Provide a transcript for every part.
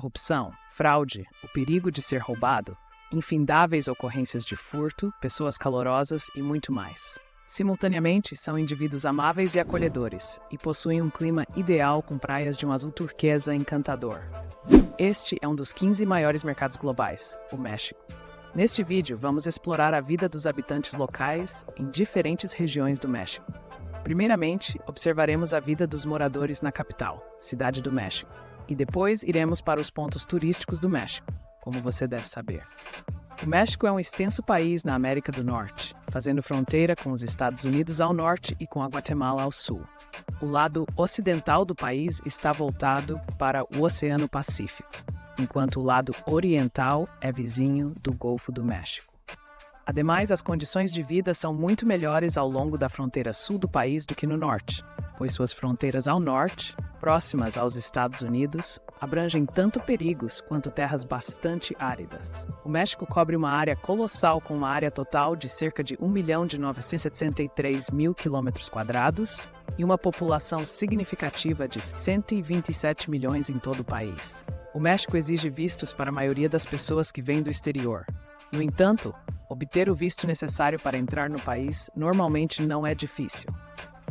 corrupção, fraude, o perigo de ser roubado, infindáveis ocorrências de furto, pessoas calorosas e muito mais. Simultaneamente, são indivíduos amáveis e acolhedores, e possuem um clima ideal com praias de um azul turquesa encantador. Este é um dos 15 maiores mercados globais, o México. Neste vídeo, vamos explorar a vida dos habitantes locais em diferentes regiões do México. Primeiramente, observaremos a vida dos moradores na capital, Cidade do México, e depois iremos para os pontos turísticos do México, como você deve saber. O México é um extenso país na América do Norte, fazendo fronteira com os Estados Unidos ao norte e com a Guatemala ao sul. O lado ocidental do país está voltado para o Oceano Pacífico, enquanto o lado oriental é vizinho do Golfo do México. Ademais, as condições de vida são muito melhores ao longo da fronteira sul do país do que no norte, pois suas fronteiras ao norte, próximas aos Estados Unidos, abrangem tanto perigos quanto terras bastante áridas. O México cobre uma área colossal com uma área total de cerca de 1.963.000 km² e uma população significativa de 127 milhões em todo o país. O México exige vistos para a maioria das pessoas que vêm do exterior. No entanto, obter o visto necessário para entrar no país normalmente não é difícil.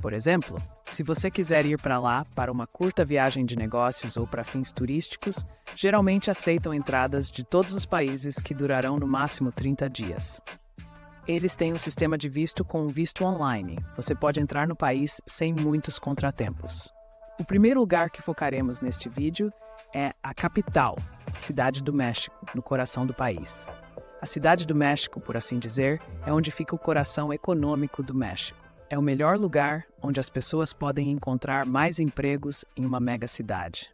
Por exemplo, se você quiser ir para lá para uma curta viagem de negócios ou para fins turísticos, geralmente aceitam entradas de todos os países que durarão no máximo 30 dias. Eles têm um sistema de visto com um visto online. Você pode entrar no país sem muitos contratempos. O primeiro lugar que focaremos neste vídeo é a capital, Cidade do México, no coração do país. A Cidade do México, por assim dizer, é onde fica o coração econômico do México. É o melhor lugar onde as pessoas podem encontrar mais empregos em uma megacidade.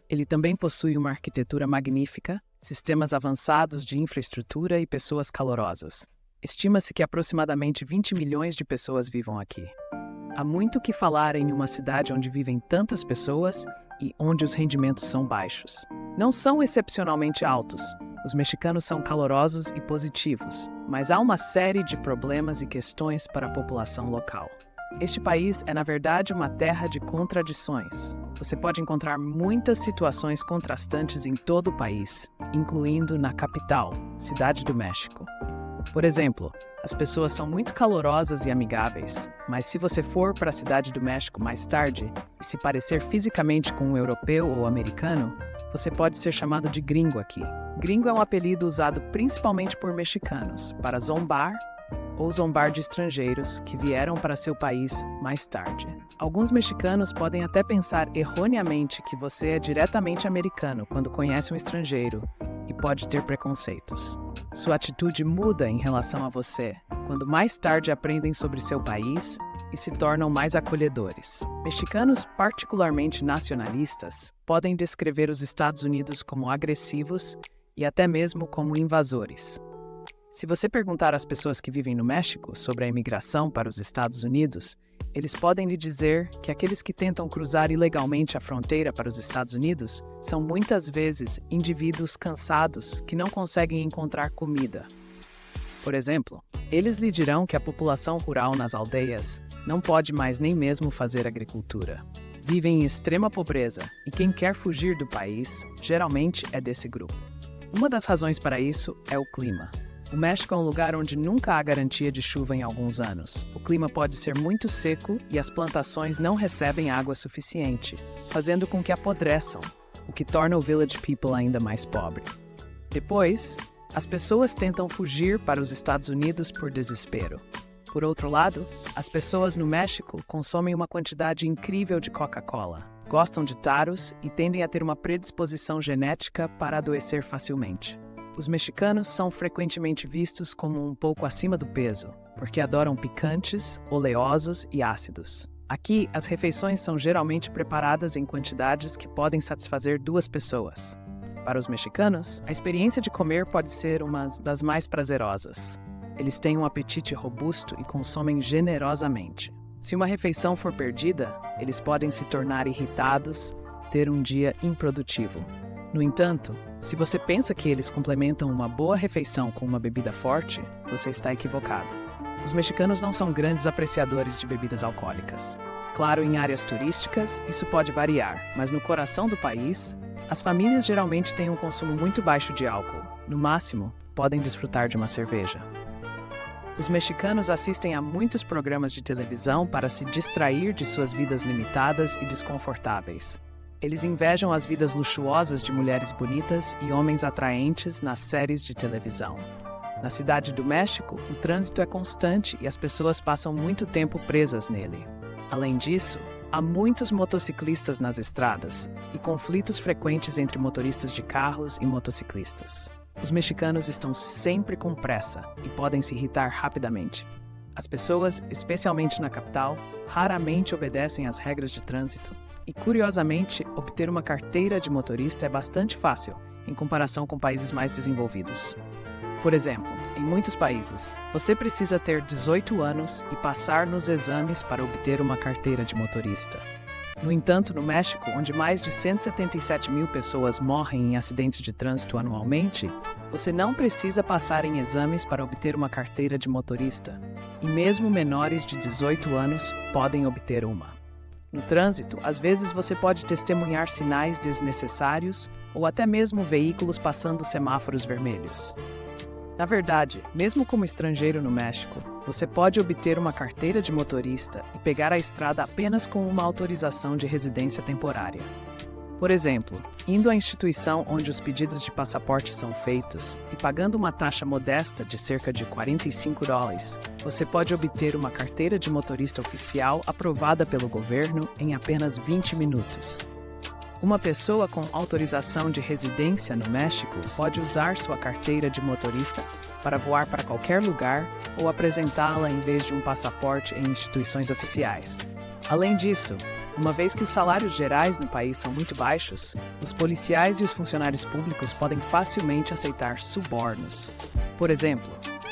Ele também possui uma arquitetura magnífica, sistemas avançados de infraestrutura e pessoas calorosas. Estima-se que aproximadamente 20 milhões de pessoas vivam aqui. Há muito o que falar em uma cidade onde vivem tantas pessoas e onde os rendimentos são baixos. Não são excepcionalmente altos. Os mexicanos são calorosos e positivos, mas há uma série de problemas e questões para a população local. Este país é, na verdade, uma terra de contradições. Você pode encontrar muitas situações contrastantes em todo o país, incluindo na capital, Cidade do México. Por exemplo, as pessoas são muito calorosas e amigáveis, mas se você for para a Cidade do México mais tarde e se parecer fisicamente com um europeu ou americano, você pode ser chamado de gringo aqui. Gringo é um apelido usado principalmente por mexicanos para zombar ou zombar de estrangeiros que vieram para seu país mais tarde. Alguns mexicanos podem até pensar erroneamente que você é diretamente americano quando conhece um estrangeiro e pode ter preconceitos. Sua atitude muda em relação a você quando mais tarde aprendem sobre seu país e se tornam mais acolhedores. Mexicanos particularmente nacionalistas podem descrever os Estados Unidos como agressivos e até mesmo como invasores. Se você perguntar às pessoas que vivem no México sobre a imigração para os Estados Unidos, eles podem lhe dizer que aqueles que tentam cruzar ilegalmente a fronteira para os Estados Unidos são muitas vezes indivíduos cansados que não conseguem encontrar comida. Por exemplo, eles lhe dirão que a população rural nas aldeias não pode mais nem mesmo fazer agricultura. Vivem em extrema pobreza e quem quer fugir do país geralmente é desse grupo. Uma das razões para isso é o clima. O México é um lugar onde nunca há garantia de chuva em alguns anos. O clima pode ser muito seco e as plantações não recebem água suficiente, fazendo com que apodreçam, o que torna o Village People ainda mais pobre. Depois, as pessoas tentam fugir para os Estados Unidos por desespero. Por outro lado, as pessoas no México consomem uma quantidade incrível de Coca-Cola, gostam de taros e tendem a ter uma predisposição genética para adoecer facilmente. Os mexicanos são frequentemente vistos como um pouco acima do peso, porque adoram picantes, oleosos e ácidos. Aqui, as refeições são geralmente preparadas em quantidades que podem satisfazer 2 pessoas. Para os mexicanos, a experiência de comer pode ser uma das mais prazerosas. Eles têm um apetite robusto e consomem generosamente. Se uma refeição for perdida, eles podem se tornar irritados, ter um dia improdutivo. No entanto, se você pensa que eles complementam uma boa refeição com uma bebida forte, você está equivocado. Os mexicanos não são grandes apreciadores de bebidas alcoólicas. Claro, em áreas turísticas, isso pode variar, mas no coração do país, as famílias geralmente têm um consumo muito baixo de álcool. No máximo, podem desfrutar de uma cerveja. Os mexicanos assistem a muitos programas de televisão para se distrair de suas vidas limitadas e desconfortáveis. Eles invejam as vidas luxuosas de mulheres bonitas e homens atraentes nas séries de televisão. Na Cidade do México, o trânsito é constante e as pessoas passam muito tempo presas nele. Além disso, há muitos motociclistas nas estradas e conflitos frequentes entre motoristas de carros e motociclistas. Os mexicanos estão sempre com pressa e podem se irritar rapidamente. As pessoas, especialmente na capital, raramente obedecem às regras de trânsito e, curiosamente, obter uma carteira de motorista é bastante fácil em comparação com países mais desenvolvidos. Por exemplo, em muitos países, você precisa ter 18 anos e passar nos exames para obter uma carteira de motorista. No entanto, no México, onde mais de 177 mil pessoas morrem em acidentes de trânsito anualmente, você não precisa passar em exames para obter uma carteira de motorista, e mesmo menores de 18 anos podem obter uma. No trânsito, às vezes você pode testemunhar sinais desnecessários ou até mesmo veículos passando semáforos vermelhos. Na verdade, mesmo como estrangeiro no México, você pode obter uma carteira de motorista e pegar a estrada apenas com uma autorização de residência temporária. Por exemplo, indo à instituição onde os pedidos de passaporte são feitos e pagando uma taxa modesta de cerca de $45, você pode obter uma carteira de motorista oficial aprovada pelo governo em apenas 20 minutos. Uma pessoa com autorização de residência no México pode usar sua carteira de motorista para voar para qualquer lugar ou apresentá-la em vez de um passaporte em instituições oficiais. Além disso, uma vez que os salários gerais no país são muito baixos, os policiais e os funcionários públicos podem facilmente aceitar subornos. Por exemplo,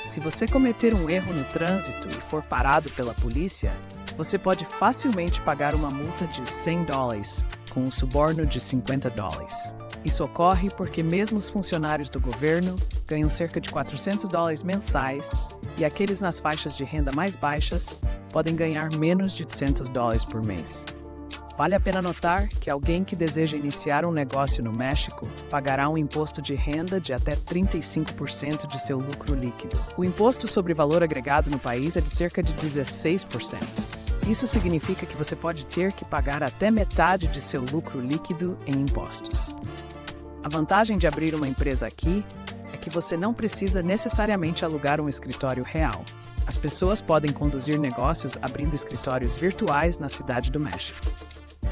se você cometer um erro no trânsito e for parado pela polícia, você pode facilmente pagar uma multa de $100 com um suborno de $50. Isso ocorre porque mesmo os funcionários do governo ganham cerca de $400 mensais e aqueles nas faixas de renda mais baixas podem ganhar menos de $200 por mês. Vale a pena notar que alguém que deseja iniciar um negócio no México pagará um imposto de renda de até 35% de seu lucro líquido. O imposto sobre valor agregado no país é de cerca de 16%. Isso significa que você pode ter que pagar até metade de seu lucro líquido em impostos. A vantagem de abrir uma empresa aqui é que você não precisa necessariamente alugar um escritório real. As pessoas podem conduzir negócios abrindo escritórios virtuais na Cidade do México.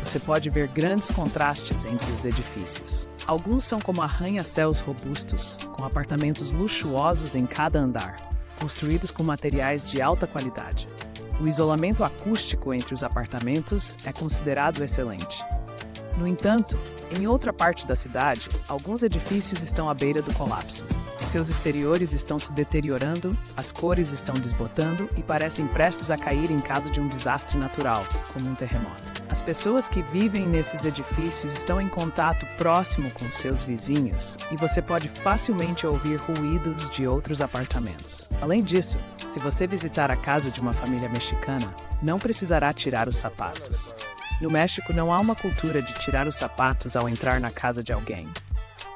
Você pode ver grandes contrastes entre os edifícios. Alguns são como arranha-céus robustos, com apartamentos luxuosos em cada andar, construídos com materiais de alta qualidade. O isolamento acústico entre os apartamentos é considerado excelente. No entanto, em outra parte da cidade, alguns edifícios estão à beira do colapso. Seus exteriores estão se deteriorando, as cores estão desbotando e parecem prestes a cair em caso de um desastre natural, como um terremoto. As pessoas que vivem nesses edifícios estão em contato próximo com seus vizinhos e você pode facilmente ouvir ruídos de outros apartamentos. Além disso, se você visitar a casa de uma família mexicana, não precisará tirar os sapatos. No México, não há uma cultura de tirar os sapatos ao entrar na casa de alguém.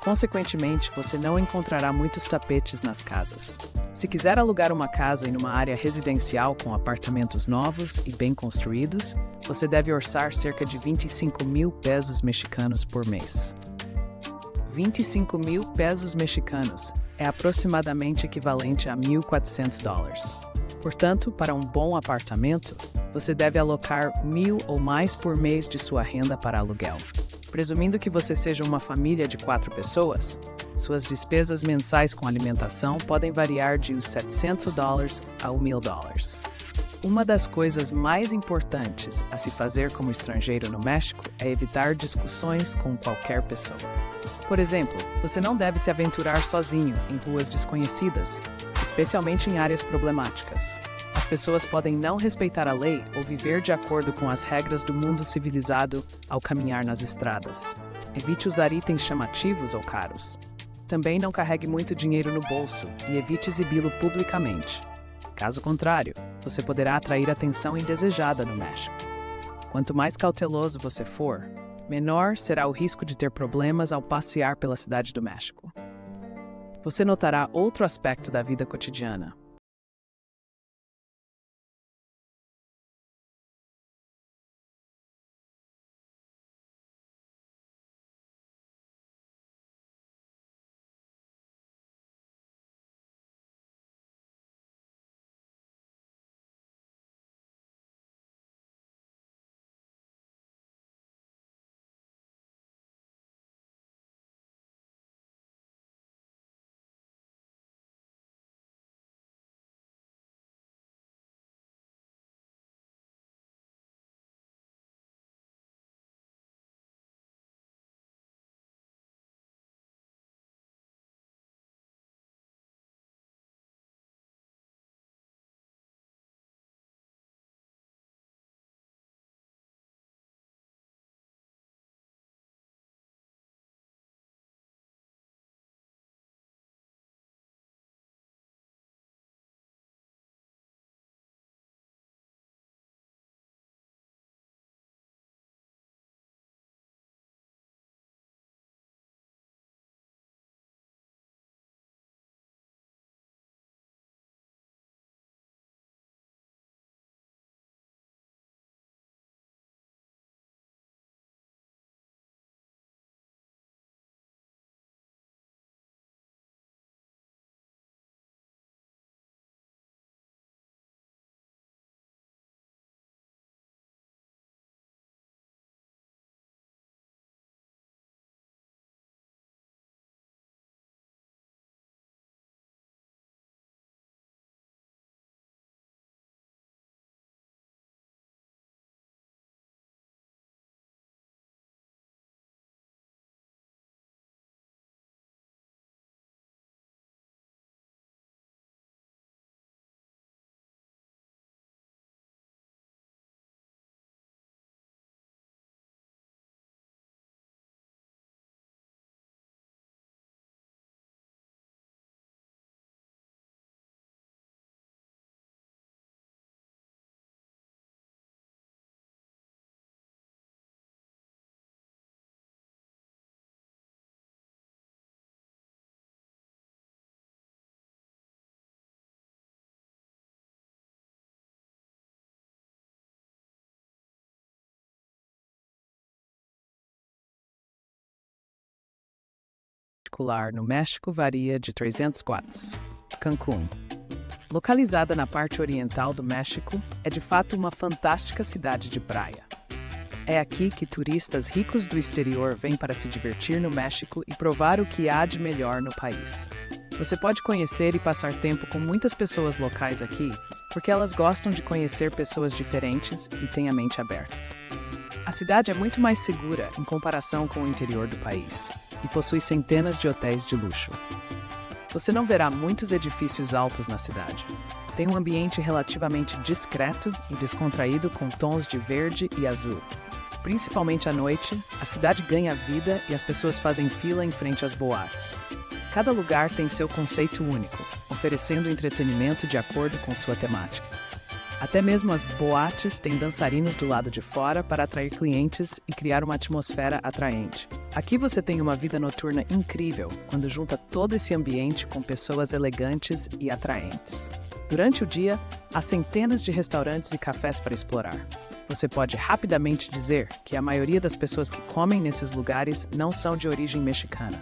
Consequentemente, você não encontrará muitos tapetes nas casas. Se quiser alugar uma casa em uma área residencial com apartamentos novos e bem construídos, você deve orçar cerca de 25 mil pesos mexicanos por mês. 25 mil pesos mexicanos é aproximadamente equivalente a $1.400. Portanto, para um bom apartamento, você deve alocar $1.000 ou mais por mês de sua renda para aluguel. Presumindo que você seja uma família de 4 pessoas, suas despesas mensais com alimentação podem variar de uns $700 a $1.000. Uma das coisas mais importantes a se fazer como estrangeiro no México é evitar discussões com qualquer pessoa. Por exemplo, você não deve se aventurar sozinho em ruas desconhecidas, especialmente em áreas problemáticas. As pessoas podem não respeitar a lei ou viver de acordo com as regras do mundo civilizado ao caminhar nas estradas. Evite usar itens chamativos ou caros. Também não carregue muito dinheiro no bolso e evite exibi-lo publicamente. Caso contrário, você poderá atrair atenção indesejada no México. Quanto mais cauteloso você for, menor será o risco de ter problemas ao passear pela cidade do México. Você notará outro aspecto da vida cotidiana. Particular no México varia de 300 watts. Cancún. Localizada na parte oriental do México, é de fato uma fantástica cidade de praia. É aqui que turistas ricos do exterior vêm para se divertir no México e provar o que há de melhor no país. Você pode conhecer e passar tempo com muitas pessoas locais aqui, porque elas gostam de conhecer pessoas diferentes e têm a mente aberta. A cidade é muito mais segura em comparação com o interior do país e possui centenas de hotéis de luxo. Você não verá muitos edifícios altos na cidade. Tem um ambiente relativamente discreto e descontraído com tons de verde e azul. Principalmente à noite, a cidade ganha vida e as pessoas fazem fila em frente às boates. Cada lugar tem seu conceito único, oferecendo entretenimento de acordo com sua temática. Até mesmo as boates têm dançarinos do lado de fora para atrair clientes e criar uma atmosfera atraente. Aqui você tem uma vida noturna incrível, quando junta todo esse ambiente com pessoas elegantes e atraentes. Durante o dia, há centenas de restaurantes e cafés para explorar. Você pode rapidamente dizer que a maioria das pessoas que comem nesses lugares não são de origem mexicana.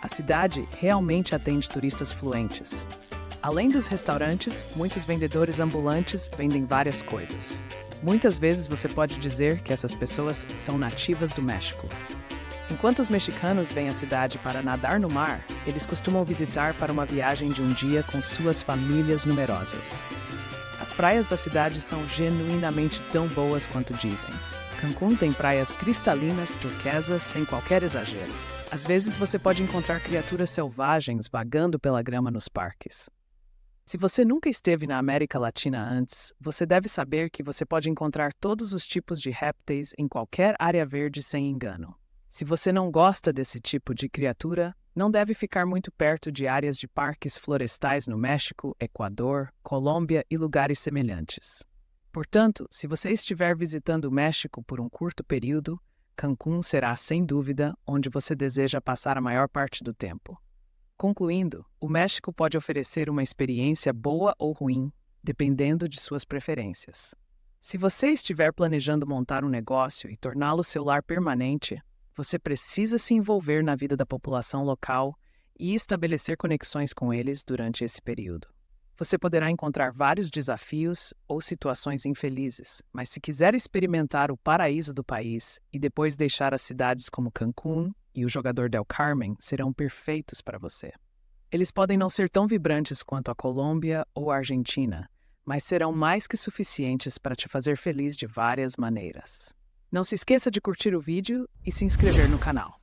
A cidade realmente atende turistas fluentes. Além dos restaurantes, muitos vendedores ambulantes vendem várias coisas. Muitas vezes você pode dizer que essas pessoas são nativas do México. Enquanto os mexicanos vêm à cidade para nadar no mar, eles costumam visitar para uma viagem de um dia com suas famílias numerosas. As praias da cidade são genuinamente tão boas quanto dizem. Cancún tem praias cristalinas, turquesas, sem qualquer exagero. Às vezes você pode encontrar criaturas selvagens vagando pela grama nos parques. Se você nunca esteve na América Latina antes, você deve saber que você pode encontrar todos os tipos de répteis em qualquer área verde sem engano. Se você não gosta desse tipo de criatura, não deve ficar muito perto de áreas de parques florestais no México, Equador, Colômbia e lugares semelhantes. Portanto, se você estiver visitando o México por um curto período, Cancún será, sem dúvida, onde você deseja passar a maior parte do tempo. Concluindo, o México pode oferecer uma experiência boa ou ruim, dependendo de suas preferências. Se você estiver planejando montar um negócio e torná-lo seu lar permanente, você precisa se envolver na vida da população local e estabelecer conexões com eles durante esse período. Você poderá encontrar vários desafios ou situações infelizes, mas se quiser experimentar o paraíso do país e depois deixar as cidades como Cancún e o Jogador del Carmen serão perfeitos para você. Eles podem não ser tão vibrantes quanto a Colômbia ou a Argentina, mas serão mais que suficientes para te fazer feliz de várias maneiras. Não se esqueça de curtir o vídeo e se inscrever no canal.